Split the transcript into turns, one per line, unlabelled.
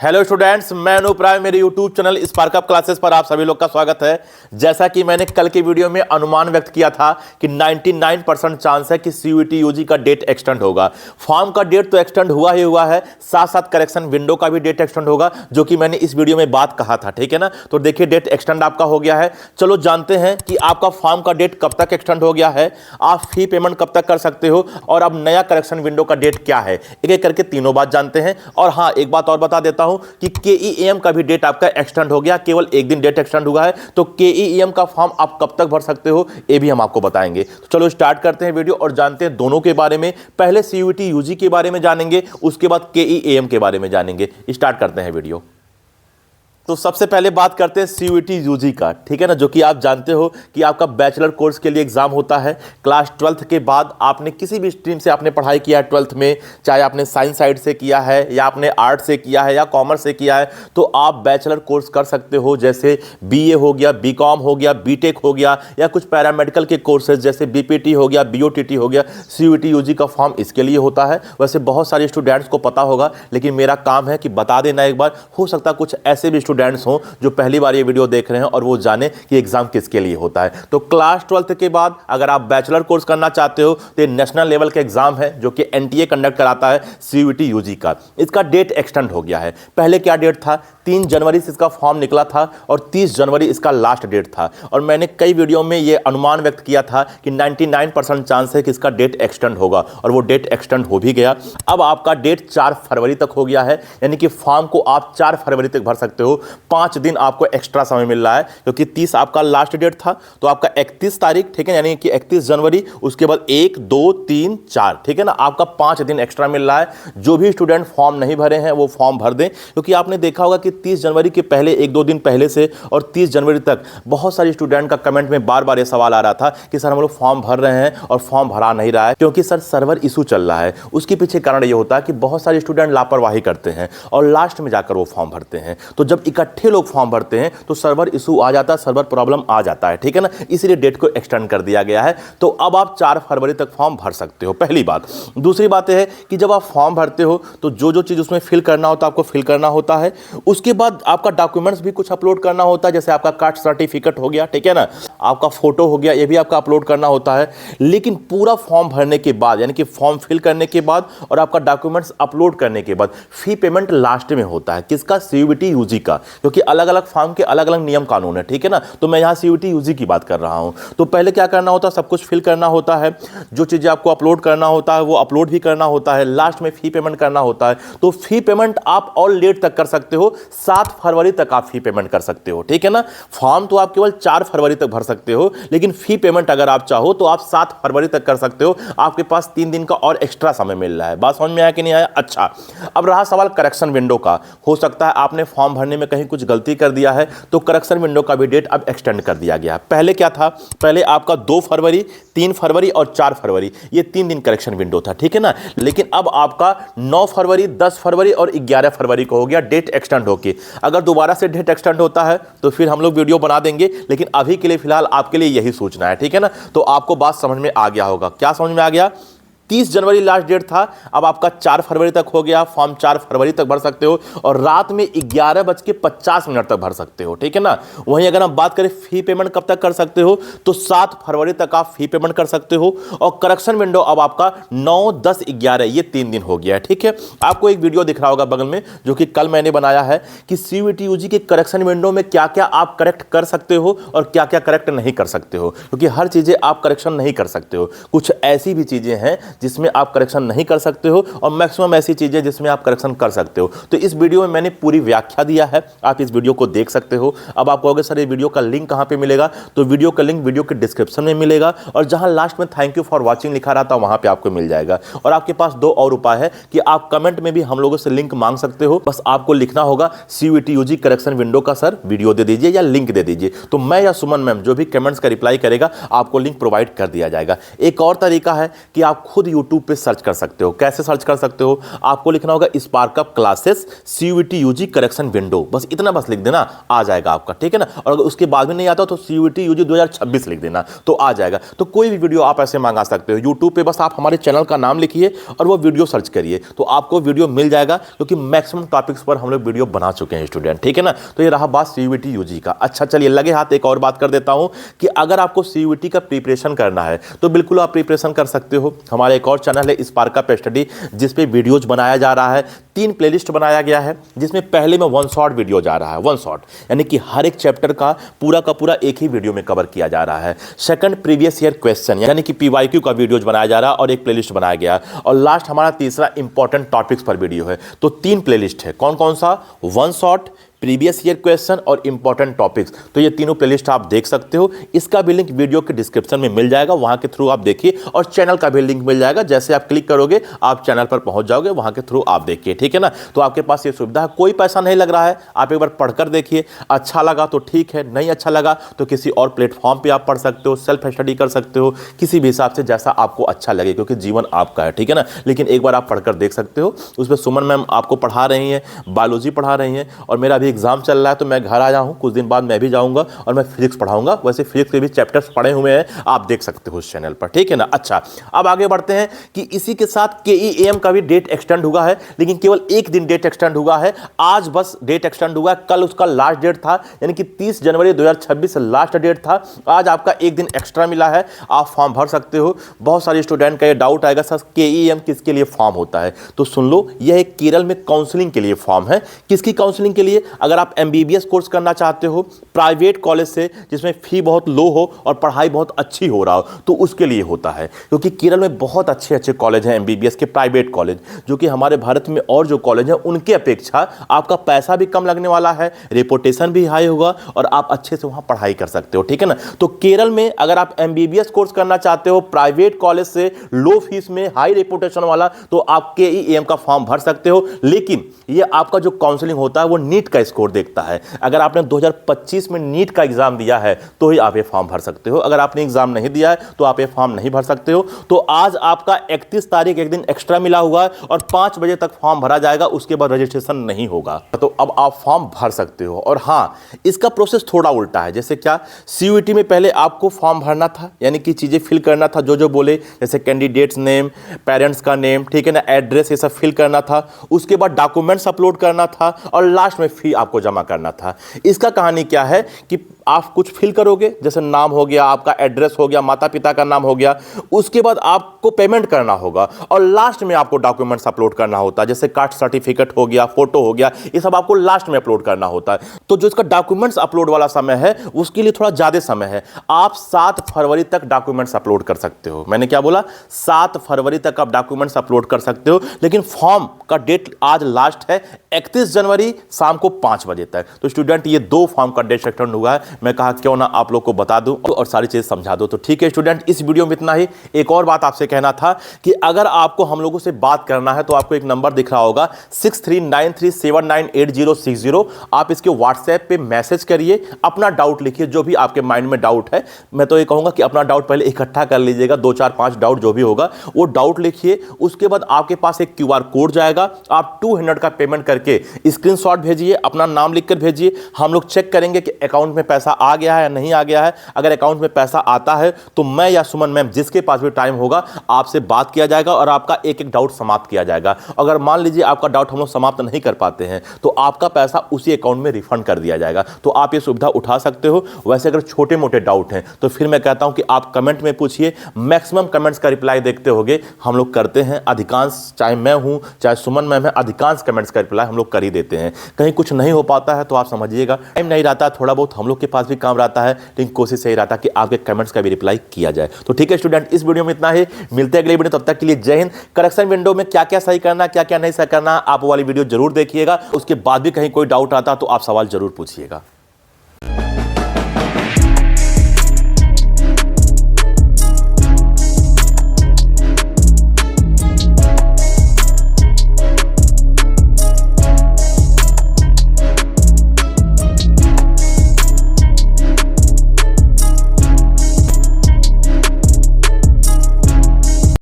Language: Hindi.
हेलो स्टूडेंट्स, मैं अनूप राय। मेरे YouTube channel spark up classes पर आप सभी लोग का स्वागत है। जैसा कि मैंने कल की वीडियो में अनुमान व्यक्त किया था कि 99% चांस है कि सीयूईटी यूजी का डेट एक्सटेंड होगा। फॉर्म का डेट तो एक्सटेंड हुआ ही हुआ है, साथ साथ करेक्शन विंडो का भी डेट एक्सटेंड होगा, जो कि मैंने इस वीडियो में बात कहा था। ठीक है ना, तो देखिए डेट एक्सटेंड आपका हो गया है। चलो जानते हैं कि आपका फॉर्म का डेट कब तक एक्सटेंड हो गया है, आप फी पेमेंट कब तक कर सकते हो, और अब नया करेक्शन विंडो का डेट क्या है। एक एक करके तीनों बात जानते हैं। और हाँ, एक बात और बता देता हूं कि केईएम का भी डेट आपका एक्सटेंड हो गया, केवल एक दिन डेट एक्सटेंड हुआ है। तो केईएम का फॉर्म आप कब तक भर सकते हो, ये भी हम आपको बताएंगे। तो चलो स्टार्ट करते हैं वीडियो और जानते हैं दोनों के बारे में। पहले सीयूईटी यूजी के बारे में जानेंगे, उसके बाद केईएम के बारे में जानेंगे। स्टार्ट करते हैं वीडियो। तो सबसे पहले बात करते हैं सीयूईटी यूजी का। ठीक है ना, जो कि आप जानते हो कि आपका बैचलर कोर्स के लिए एग्जाम होता है। क्लास 12th के बाद आपने किसी भी स्ट्रीम से आपने पढ़ाई किया है 12th में, चाहे आपने साइंस साइड से किया है या आपने आर्ट से किया है या कॉमर्स से किया है, तो आप बैचलर कोर्स कर सकते हो। जैसे बीए हो गया, बीकॉम हो गया, बीटेक हो गया, या कुछ पैरामेडिकल के कोर्सेज जैसे बीपीटी हो गया, बीओटीटी हो गया। सीयूईटी यूजी का फॉर्म इसके लिए होता है। वैसे बहुत सारे स्टूडेंट्स को पता होगा, लेकिन मेरा काम है कि बता देना एक बार। हो सकता है कुछ ऐसे भी स्टूडेंट्स हो जो पहली बार ये वीडियो देख रहे हैं और वो जाने कि एग्जाम किसके लिए होता है। तो क्लास 12th के बाद अगर आप बैचलर कोर्स करना चाहते हो तो ये नेशनल लेवल का एग्जाम है, जो कि एनटीए कंडक्ट कराता है सीयूईटी यूजी का। इसका डेट एक्सटेंड हो गया है। पहले क्या डेट था, 3 जनवरी से इसका फॉर्म निकला था और 30 जनवरी इसका लास्ट डेट था। और मैंने कई वीडियो में ये अनुमान व्यक्त किया था कि 99% चांस है कि इसका डेट एक्सटेंड होगा, और वो डेट एक्सटेंड हो भी गया। अब आपका डेट 4 फरवरी तक हो गया है, यानी कि फॉर्म को आप 4 फरवरी तक भर सकते हो। 5 दिन आपको एक्स्ट्रा समय मिल रहा है, क्योंकि 30 आपका लास्ट डेट था, तो आपका 31 तारीख, ठीक है, यानी कि 31 जनवरी, उसके बाद 1, 2, 3, 4, ठीक है ना, आपका 5 दिन एक्स्ट्रा मिल रहा है। जो भी स्टूडेंट फॉर्म नहीं भरे हैं वो फॉर्म भर दें, क्योंकि आपने देखा होगा कि 30 जनवरी के पहले 1-2 दिन पहले से और 30 जनवरी तक बहुत सारे स्टूडेंट का कमेंट में बार बार ये सवाल आ रहा था कि सर हम लोग फॉर्म भर रहे हैं और फॉर्म भरा नहीं रहा है, क्योंकि सर सर्वर इशू चल रहा है। उसके पीछे कारण ये होता है कि बहुत सारे स्टूडेंट लापरवाही करते हैं और लास्ट में जाकर वो फॉर्म भरते हैं। तो जब इकट्ठे लोग फॉर्म भरते हैं तो सर्वर इशू आ जाता है, सर्वर प्रॉब्लम आ जाता है, ठीक है ना, इसलिए डेट को एक्सटेंड कर दिया गया है। तो अब आप 4 फरवरी तक फॉर्म भर सकते हो, पहली बात। दूसरी बात यह है कि जब आप फॉर्म भरते हो तो जो जो चीज़ उसमें फिल करना होता है आपको फिल करना होता है। उसके बाद आपका डॉक्यूमेंट्स भी कुछ अपलोड करना होता है, जैसे आपका कास्ट सर्टिफिकेट हो गया, ठीक है ना, आपका फोटो हो गया, ये भी आपका अपलोड करना होता है। लेकिन पूरा फॉर्म भरने के बाद, यानी कि फॉर्म फिल करने के बाद और आपका डॉक्यूमेंट्स अपलोड करने के बाद फी पेमेंट लास्ट में होता है। किसका? सीयूईटी यूजी का, क्योंकि अलग अलग फॉर्म के अलग अलग नियम कानून है, ठीक है ना। तो मैं यहां सीयूईटी यूजी की बात कर रहा हूं। तो पहले क्या करना होता है, सब कुछ फिल करना होता है, जो चीजें आपको अपलोड करना होता है वो अपलोड भी करना होता है, लास्ट में फी पेमेंट करना होता है। तो फी पेमेंट आप और लेट तक कर सकते हो, 7 फरवरी तक आप फी पेमेंट कर सकते हो, ठीक है ना। फॉर्म तो आप केवल 4 फरवरी तक भर सकते हो, लेकिन फी पेमेंट अगर आप चाहो तो आप 7 फरवरी तक कर सकते हो। आपके पास 3 दिन का और एक्स्ट्रा समय मिल रहा है। बात समझ में आया कि नहीं आया? अच्छा, अब रहा सवाल करेक्शन विंडो का। हो सकता है आपने फॉर्म भरने में कहीं कुछ गलती कर दिया है, तो करेक्शन विंडो का भी डेट अब एक्सटेंड कर दिया गया है। पहले क्या था, पहले आपका 2 फरवरी, 3 फरवरी और 4 फरवरी, ये 3 दिन करेक्शन विंडो था, ठीक है ना। लेकिन अब आपका 9 फरवरी, 10 फरवरी और 11 फरवरी को हो गया डेट एक्सटेंड होके। अगर दोबारा से डेट एक्सटेंड होता है तो फिर हम लोग वीडियो बना देंगे, लेकिन अभी के लिए फिलहाल आपके लिए यही सूचना है, ठीक है ना। तो आपको बात समझ में आ गया होगा। क्या समझ में आ गया? 30 जनवरी लास्ट डेट था, अब आपका 4 फरवरी तक हो गया। फॉर्म 4 फरवरी तक भर सकते हो और रात में 11:50 तक भर सकते हो, ठीक है ना। वहीं अगर हम बात करें फी पेमेंट कब तक कर सकते हो, तो 7 फरवरी तक आप फी पेमेंट कर सकते हो। और करेक्शन विंडो अब आपका 9, 10, 11, ये 3 दिन हो गया है, ठीक है। आपको एक वीडियो दिख रहा होगा बगल में, जो कि कल मैंने बनाया है कि सीयूईटी यूजी के करेक्शन विंडो में क्या क्या आप करेक्ट कर सकते हो और क्या क्या करेक्ट नहीं कर सकते हो, क्योंकि हर चीजें आप करेक्शन नहीं कर सकते हो। कुछ ऐसी भी चीजें हैं जिसमें आप करेक्शन नहीं कर सकते हो, और मैक्सिमम ऐसी चीजें जिसमें आप करेक्शन कर सकते हो। तो इस वीडियो में मैंने पूरी व्याख्या दिया है, आप इस वीडियो को देख सकते हो। अब आप कहोगे सर ये वीडियो का लिंक कहां पे मिलेगा, तो वीडियो का लिंक वीडियो के डिस्क्रिप्शन में मिलेगा, और जहां लास्ट में थैंक यू फॉर वॉचिंग लिखा रहता है वहां पे आपको मिल जाएगा। और आपके पास 2 और उपाय है कि आप कमेंट में भी हम लोगों से लिंक मांग सकते हो। बस आपको लिखना होगा सीयूईटी यूजी करेक्शन विंडो का सर वीडियो दे दीजिए या लिंक दे दीजिए, तो मैं या सुमन मैम जो भी कमेंट्स का रिप्लाई करेगा आपको लिंक प्रोवाइड कर दिया जाएगा। एक और तरीका है कि आप खुद भी यूट्यूब पे सर्च कर सकते हो। कैसे सर्च कर सकते हो? आपको लिखना होगा Sparkup classes CUET UG correction window, बस इतना बस लिख देना, आ जाएगा आपका, ठीक है ना। और अगर उसके बाद में नहीं आता तो CUET UG 2026 लिख देना तो आ जाएगा। तो कोई भी वीडियो आप ऐसे मंगा सकते हो यूट्यूब पे, बस आप हमारे चैनल का नाम लिखिए और वो वीडियो सर्च करिए तो आपको वीडियो मिल जाएगा, क्योंकि मैक्सिमम टॉपिक्स पर हम लोग वीडियो बना चुके हैं स्टूडेंट, ठीक है ना। तो ये रहा बात CUET UG का। अच्छा चलिए लगे हाथ एक और बात कर देता हूं कि अगर आपको CUET का प्रिपरेशन करना है तो बिल्कुल आप प्रिपरेशन कर सकते हो। हमारा एक और चैनल है स्पार्कअप स्टडी, जिस पे वीडियोज बनाया जा रहा है। 3 प्लेलिस्ट बनाया गया है, जिसमें पहले में 1 शॉट वीडियो जा रहा है, 1 शॉट यानी कि हर एक चैप्टर का पूरा एक ही वीडियो में कवर किया जा रहा है। सेकंड प्रीवियस ईयर क्वेश्चन यानी कि PYQ का वीडियोज बनाया जा रहा है और एक प्लेलिस्ट बनाया गया है। और लास्ट हमारा तीसरा इंपॉर्टेंट टॉपिक्स पर वीडियो है। तो 3 प्लेलिस्ट है, कौन कौन सा? 1 शॉट, प्रीवियस ईयर क्वेश्चन और इंपॉर्टेंट टॉपिक्स। तो ये तीनों प्लेलिस्ट आप देख सकते हो। इसका भी लिंक वीडियो के डिस्क्रिप्शन में मिल जाएगा, वहां के थ्रू आप देखिए। और चैनल का भी लिंक मिल जाएगा, जैसे आप क्लिक करोगे आप चैनल पर पहुंच जाओगे, वहां के थ्रू आप देखिए, ठीक है ना। तो आपके पास ये सुविधा है, कोई पैसा नहीं लग रहा है। आप एक बार पढ़कर देखिए, अच्छा लगा तो ठीक है, नहीं अच्छा लगा तो किसी और प्लेटफॉर्म पर आप पढ़ सकते हो, सेल्फ स्टडी कर सकते हो, किसी भी हिसाब से जैसा आपको अच्छा लगे, क्योंकि जीवन आपका है, ठीक है ना। लेकिन एक बार आप पढ़कर देख सकते हो। उसमें सुमन मैम आपको पढ़ा रही हैं, बायोलॉजी पढ़ा रही हैं, और मेरा अभी एग्जाम चल रहा है तो मैं घर आया हूं, कुछ दिन बाद मैं भी जाऊंगा और मैं फिजिक्स पढ़ाऊंगा। वैसे फिजिक्स के भी चैप्टर्स पढ़े हुए हैं, आप देख सकते हो उस चैनल पर, ठीक है ना। अच्छा अब आगे बढ़ते हैं कि इसी के साथ KEAM का भी डेट एक्सटेंड हुआ है, लेकिन केवल एक दिन डेट एक्सटेंड हुआ है। आज बस डेट एक्सटेंड हुआ है, कल उसका लास्ट डेट था, यानी कि 30 जनवरी 2026 लास्ट डेट था। आज आपका एक दिन एक्स्ट्रा मिला है, आप फॉर्म भर सकते हो। बहुत सारे स्टूडेंट का ये डाउट आएगा, सर KEAM किसके लिए फॉर्म होता है? तो सुन लो, यह एक केरल में काउंसलिंग के लिए फॉर्म है। किसकी काउंसलिंग के लिए? अगर आप MBBS कोर्स करना चाहते हो प्राइवेट कॉलेज से, जिसमें फी बहुत लो हो और पढ़ाई बहुत अच्छी हो रहा हो, तो उसके लिए होता है। क्योंकि केरल में बहुत अच्छे कॉलेज हैं MBBS के, प्राइवेट कॉलेज, जो कि हमारे भारत में और जो कॉलेज हैं उनके अपेक्षा आपका पैसा भी कम लगने वाला है, रेपुटेशन भी हाई होगा और आप अच्छे से वहां पढ़ाई कर सकते हो, ठीक है ना। तो केरल में अगर आप MBBS कोर्स करना चाहते हो प्राइवेट कॉलेज से, लो फीस में, हाई रेपुटेशन वाला, तो आप KEAM का फॉर्म भर सकते हो। लेकिन ये आपका जो काउंसलिंग होता है वो नीट का स्कोर देखता है। अगर आपने 2025 में नीट का एग्जाम दिया है तो ही आप ये फॉर्म भर सकते हो। अगर आपने एग्जाम नहीं दिया है तो आप ये फॉर्म नहीं भर सकते हो। तो आज आपका 31 तारीख एक दिन एक्स्ट्रा मिला हुआ है और 5 बजे तक फॉर्म भरा जाएगा, उसके बाद रजिस्ट्रेशन नहीं होगा। तो अब आप फॉर्म भर सकते हो। और हाँ, इसका प्रोसेस थोड़ा उल्टा है। जैसे क्या, CUET में पहले आपको फॉर्म भरना था, यानी कि चीजें फिल करना था जो बोले, जैसे कैंडिडेट्स नेम, पेरेंट्स का नेम, ठीक है ना, एड्रेस, ये सब फिल करना था। उसके बाद डॉक्यूमेंट्स अपलोड करना था और लास्ट में फी आपको जमा करना था। इसका कहानी क्या है कि आप कुछ फिल करोगे, जैसे नाम हो गया, आपका एड्रेस हो गया, माता पिता का नाम हो गया, उसके बाद आपको पेमेंट करना होगा और लास्ट में आपको डॉक्यूमेंट्स अपलोड करना होता है, जैसे कास्ट सर्टिफिकेट हो गया, फोटो हो गया, ये सब आपको लास्ट में अपलोड करना होता है। तो जो इसका डॉक्यूमेंट्स अपलोड वाला समय है उसके लिए थोड़ा ज्यादा समय है। आप 7 फरवरी तक डॉक्यूमेंट्स अपलोड कर सकते हो। मैंने क्या बोला? 7 फरवरी तक आप डॉक्यूमेंट्स अपलोड कर सकते हो। लेकिन फॉर्म का डेट आज लास्ट है 31 जनवरी शाम को 5 बजे तक। तो स्टूडेंट ये 2 फॉर्म का डेट एक्सटेंड हुआ है। मैं कहा क्यों ना आप लोग को बता दूं और सारी चीज समझा दूं। तो ठीक है स्टूडेंट, इस वीडियो में इतना ही। एक और बात आपसे कहना था कि अगर आपको हम लोगों से बात करना है तो आपको एक नंबर दिख रहा होगा 6393798060। आप इसके व्हाट्सएप पे मैसेज करिए, अपना डाउट लिखिए, जो भी आपके माइंड में डाउट है। मैं तो ये कहूंगा कि अपना डाउट पहले इकट्ठा कर लीजिएगा, 2 4 5 डाउट जो भी होगा वो डाउट लिखिए। उसके बाद आपके पास एक QR कोड जाएगा, आप 200 का पेमेंट करके स्क्रीनशॉट भेजिए, अपना नाम लिखकर भेजिए। हम लोग चेक करेंगे कि अकाउंट में पैसा आ गया है या नहीं आ गया है। अगर अकाउंट में पैसा आता है तो मैं या सुमन मैम, जिसके पास भी टाइम होगा, आपसे बात किया जाएगा और आपका एक एक डाउट समाप्त किया जाएगा। अगर मान लीजिए आपका डाउट हम लोग समाप्त नहीं कर पाते हैं तो आपका पैसा उसी अकाउंट में रिफंड कर दिया जाएगा। तो आप ये सुविधा उठा सकते हो। वैसे अगर छोटे मोटे डाउट हैं तो फिर मैं कहता हूं कि आप कमेंट में पूछिए, मैक्सिमम कमेंट्स का रिप्लाई देखते होगे, हम लोग करते हैं अधिकांश, चाहे मैं हूं चाहे सुमन मैम है, अधिकांश कमेंट्स का रिप्लाई हम लोग कर ही देते हैं। कहीं कुछ नहीं हो पाता है तो आप समझिएगा टाइम नहीं रहता, थोड़ा बहुत हम लोग के पास भी काम रहता है, लेकिन कोशिश यही रहता है कि आपके कमेंट्स का भी रिप्लाई किया जाए। तो ठीक है स्टूडेंट, इस वीडियो में इतना ही। मिलते हैं अगले वीडियो, तब तक के लिए जय हिंद। करेक्शन विंडो में क्या क्या सही करना, क्या क्या नहीं सही करना, आप वाली वीडियो जरूर देखिएगा। उसके बाद भी कहीं कोई डाउट आता तो आप सवाल जरूर पूछिएगा।